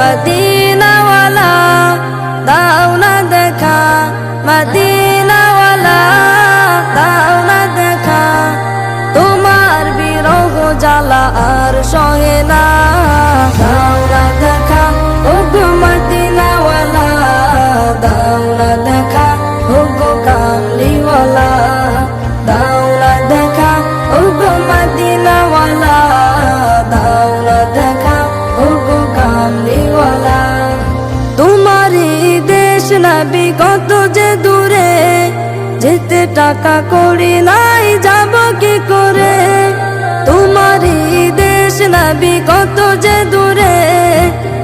মদিনাওয়ালা দাও না দেখা, মদিনাওয়ালা দাও না দেখা, তোমার বিরহ জ্বালা আর সহে না, দাও না দেখা ওগো মদিনাওয়ালা, দাও না দেখা ওগো কামলিওয়ালা, দাও না দেখা ওগো মদিনাওয়ালা, দাও না দেখা ওগো কামলিওয়ালা। তোমারই দেশ নবী কত যে দূরে, যেতে টাকা করি নাই যাব কি করে, তোমারই দেশ নবী কত যে দূরে,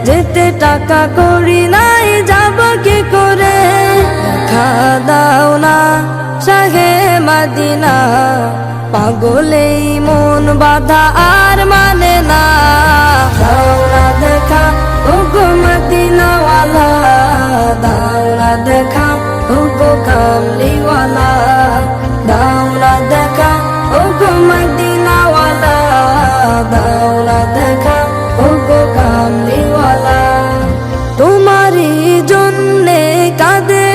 যেতে টাকা করি নাই যাব কি করে, দেখা দাও না শাহে মদিনা, পাগলেই মন বাধা আর মানে না, দাও না দেখা ওগো মদিনাওয়ালা, দাও না দেখা ওগো কামলিওয়ালা, দাও না দেখা ওগো মদিনাওয়ালা, দাও না দেখা ওগো কামলিওয়ালা। তোমারই জন্যে কাঁদে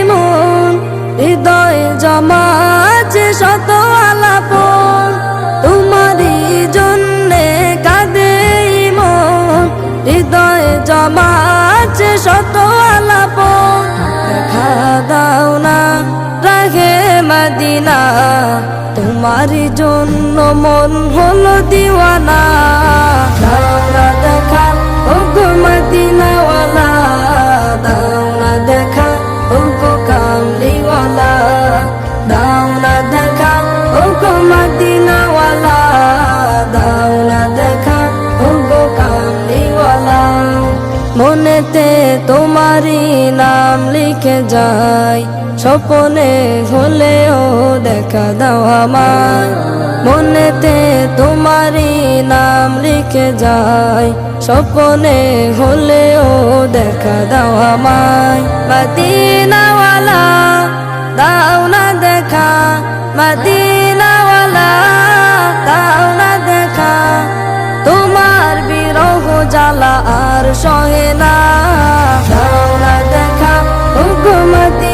মন, হৃদয়ে জমা আছে শত আলাপন, তোমারই জন্যে কাঁদে মন, হৃদয়ে জমা আছে শত আলাপন, দেখা দাও না রাহে মদিনা, তোমারই জন্য মন হলো দিওয়ানা, দাও না দেখা ওগো মদিনাওয়ালা, দাও না দেখা ওগো কামলিওয়ালা, দাও না দেখা ওগো মদিনাওয়ালা, দাও না দেখা ওগো কামলিওয়ালা। মনেতে তোমারই নাম লিখে যাই, স্বপনে হলেও দেখা দাও আমায়, মনেতে তোমারই নাম লিখে যাই, স্বপনে হলেও দেখা দাও আমায়, মদিনাওয়ালা দাও না দেখা, মদিনাওয়ালা দাও না দেখা, তোমার বিরহ জ্বালা আর সহে না, দাও না দেখা ওগো মদিনা।